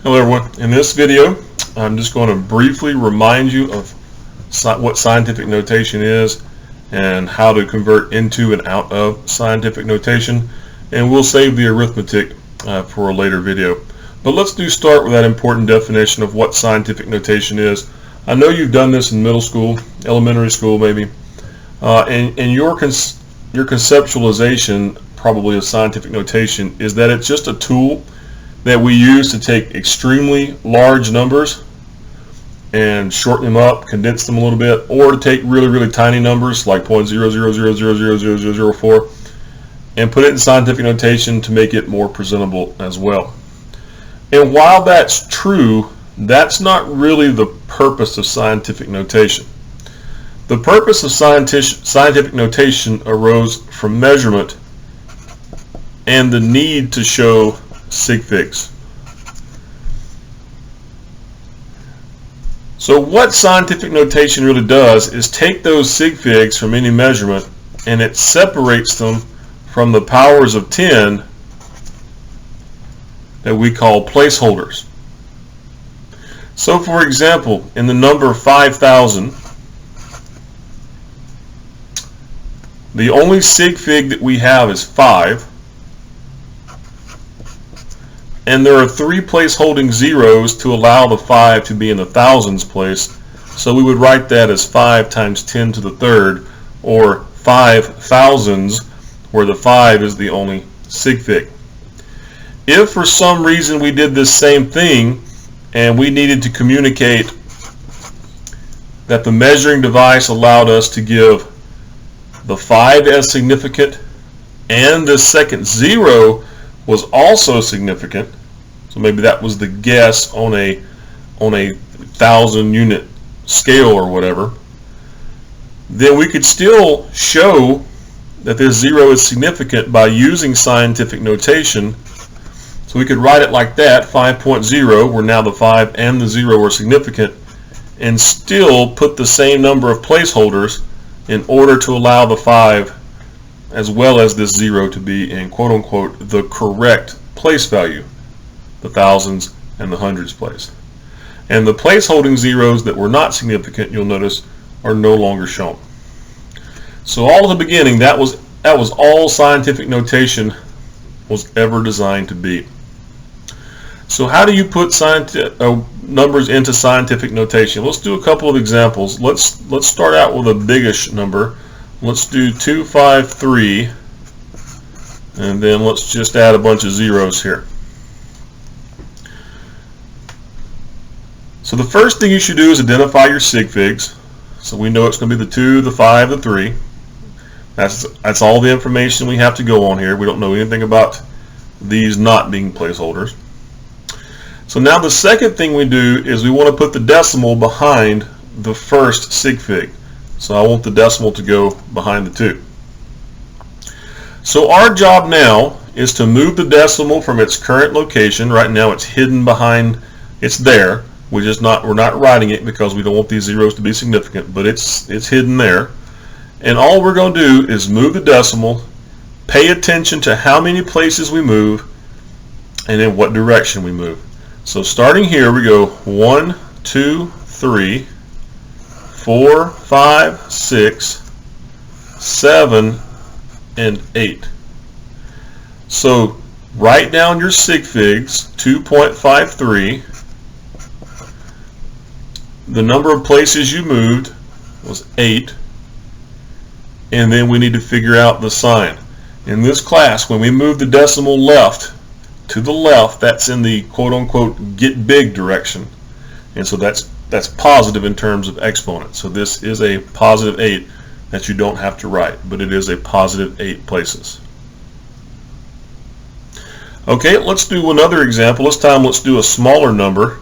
Hello everyone. In this video, I'm just going to briefly remind you of what scientific notation is and how to convert into and out of scientific notation, and we'll save the arithmetic for a later video. But let's start with that important definition of what scientific notation is. I know you've done this in middle school, elementary school maybe, and your conceptualization probably of scientific notation is that it's just a tool that we use to take extremely large numbers and shorten them up, condense them a little bit, or to take really tiny numbers like 0.00000004 and put it in scientific notation to make it more presentable as well. And while that's true, that's not really the purpose of scientific notation. The purpose of scientific notation arose from measurement and the need to show sig figs. So what scientific notation really does is take those sig figs from any measurement and it separates them from the powers of 10 that we call placeholders. So for example, in the number 5,000, the only sig fig that we have is 5. And there are 3 place-holding zeros to allow the 5 to be in the thousands place. So we would write that as 5 times 10 to the third, or 5 thousands, where the 5 is the only sig fig. If for some reason we did this same thing and we needed to communicate that the measuring device allowed us to give the 5 as significant and the second 0 was also significant, so maybe that was the guess on a 1,000 unit scale or whatever, then we could still show that this 0 is significant by using scientific notation. So we could write it like that, 5.0, where now the 5 and the 0 are significant, and still put the same number of placeholders in order to allow the 5 as well as this 0 to be in quote-unquote the correct place value, the thousands and the hundreds place. And the place-holding zeros that were not significant, you'll notice, are no longer shown. So all at the beginning, that was all scientific notation was ever designed to be. So how do you put numbers into scientific notation? Let's do a couple of examples. Let's start out with a biggish number. Let's do 253, and then let's just add a bunch of zeros here. So the first thing you should do is identify your sig figs. So we know it's going to be the 2, the 5, the 3. That's all the information we have to go on here. We don't know anything about these not being placeholders. So now the second thing we do is we want to put the decimal behind the first sig fig. So I want the decimal to go behind the 2. So our job now is to move the decimal from its current location. Right now it's hidden behind, it's there. We're not writing it because we don't want these zeros to be significant, but it's hidden there. And all we're going to do is move the decimal, pay attention to how many places we move, and in what direction we move. So starting here we go 1, 2, 3, 4, 5, 6, 7, and 8. So write down your sig figs, 2.53. The number of places you moved was 8. And then we need to figure out the sign. In this class, when we move the decimal left to the left, that's in the quote-unquote get big direction. And so that's positive in terms of exponent. So this is a positive 8 that you don't have to write, but it is a positive 8 places. Okay, let's do another example. This time let's do a smaller number.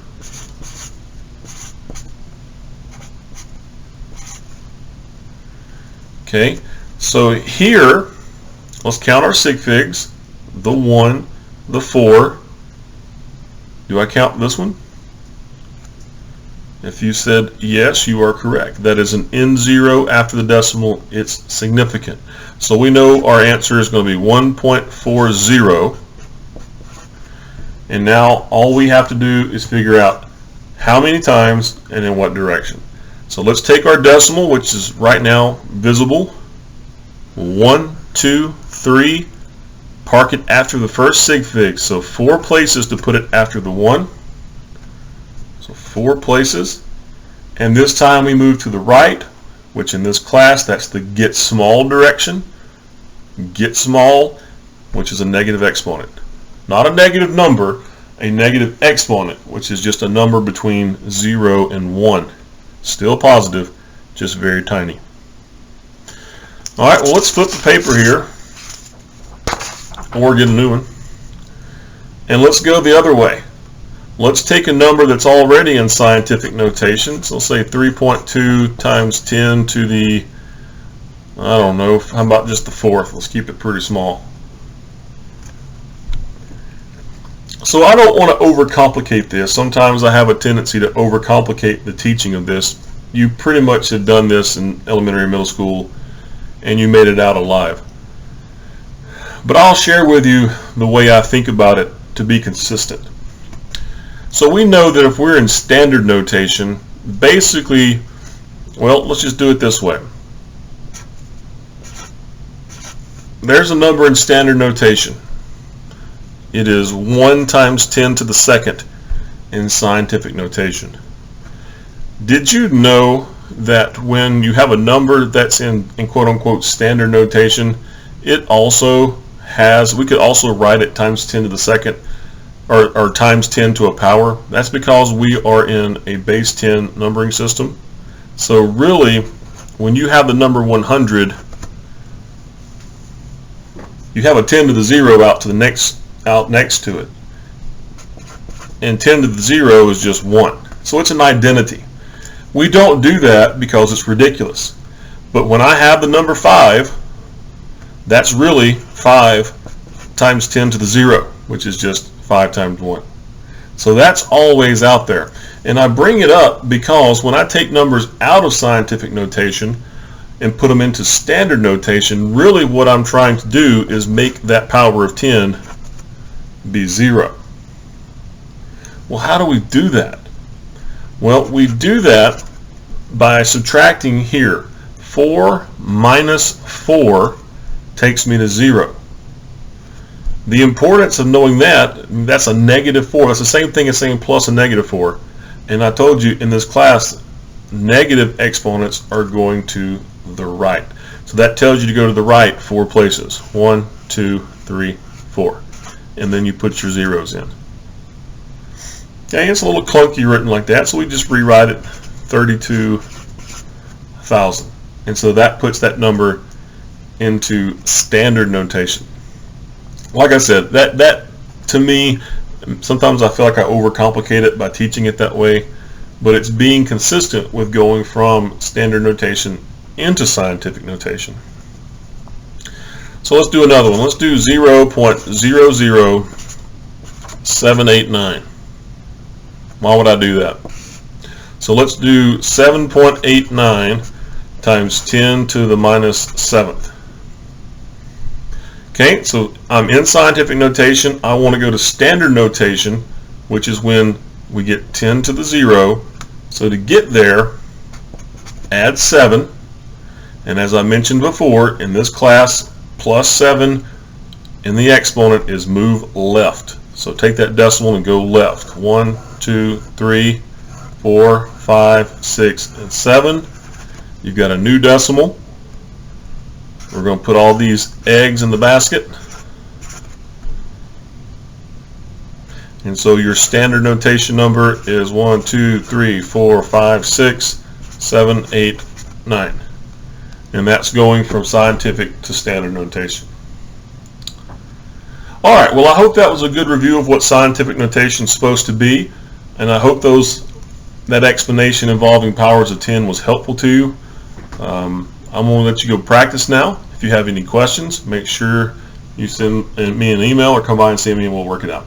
Okay, so here let's count our sig figs. The 1, the 4. Do I count this one? If you said yes, you are correct. That is an N0 after the decimal. It's significant. So we know our answer is going to be 1.40. And now all we have to do is figure out how many times and in what direction. So let's take our decimal, which is right now visible. 1, 2, 3. Park it after the first sig fig. So 4 places to put it after the 1. So 4 places. And this time we move to the right, which in this class, that's the get small direction. Get small, which is a negative exponent. Not a negative number, a negative exponent, which is just a number between 0 and 1. Still positive, just very tiny. All right, well, let's flip the paper here, or get a new one. And let's go the other way. Let's take a number that's already in scientific notation. So let's say 3.2 times 10 to the, I don't know, how about just the 4th? Let's keep it pretty small. So I don't want to overcomplicate this. Sometimes I have a tendency to overcomplicate the teaching of this. You pretty much have done this in elementary and middle school, and you made it out alive. But I'll share with you the way I think about it to be consistent. So we know that if we're in standard notation, basically, well, let's just do it this way. There's a number in standard notation. It is 1 times 10 to the second in scientific notation. Did you know that when you have a number that's in quote-unquote standard notation, it also has, we could also write it times 10 to the second, or times 10 to a power. That's because we are in a base 10 numbering system. So really, when you have the number 100, you have a 10 to the 0 out next to it. And 10 to the 0 is just 1. So it's an identity. We don't do that because it's ridiculous. But when I have the number 5, that's really 5 times 10 to the 0, which is just 5 times 1. So that's always out there. And I bring it up because when I take numbers out of scientific notation and put them into standard notation, really what I'm trying to do is make that power of 10 be 0. Well, how do we do that? Well, we do that by subtracting here. 4 minus 4 takes me to 0. The importance of knowing that's a negative 4. That's the same thing as saying plus a negative 4. And I told you in this class, negative exponents are going to the right. So that tells you to go to the right 4 places. 1, 2, 3, 4. And then you put your zeros in. Okay, it's a little clunky written like that, so we just rewrite it 32,000. And so that puts that number into standard notation. Like I said, that to me, sometimes I feel like I overcomplicate it by teaching it that way, but it's being consistent with going from standard notation into scientific notation. So let's do another one. Let's do 0.00789. Why would I do that? So let's do 7.89 times 10 to the minus 7th. Okay, so I'm in scientific notation. I want to go to standard notation, which is when we get 10 to the 0. So to get there, add 7. And as I mentioned before, in this class, plus 7 in the exponent is move left. So take that decimal and go left. 1, 2, 3, 4, 5, 6, and 7. You've got a new decimal. We're going to put all these eggs in the basket. And so your standard notation number is 1, 2, 3, 4, 5, 6, 7, 8, 9. And that's going from scientific to standard notation. Alright, well I hope that was a good review of what scientific notation is supposed to be. And I hope that explanation involving powers of 10 was helpful to you. I'm going to let you go practice now. If you have any questions, make sure you send me an email or come by and see me and we'll work it out.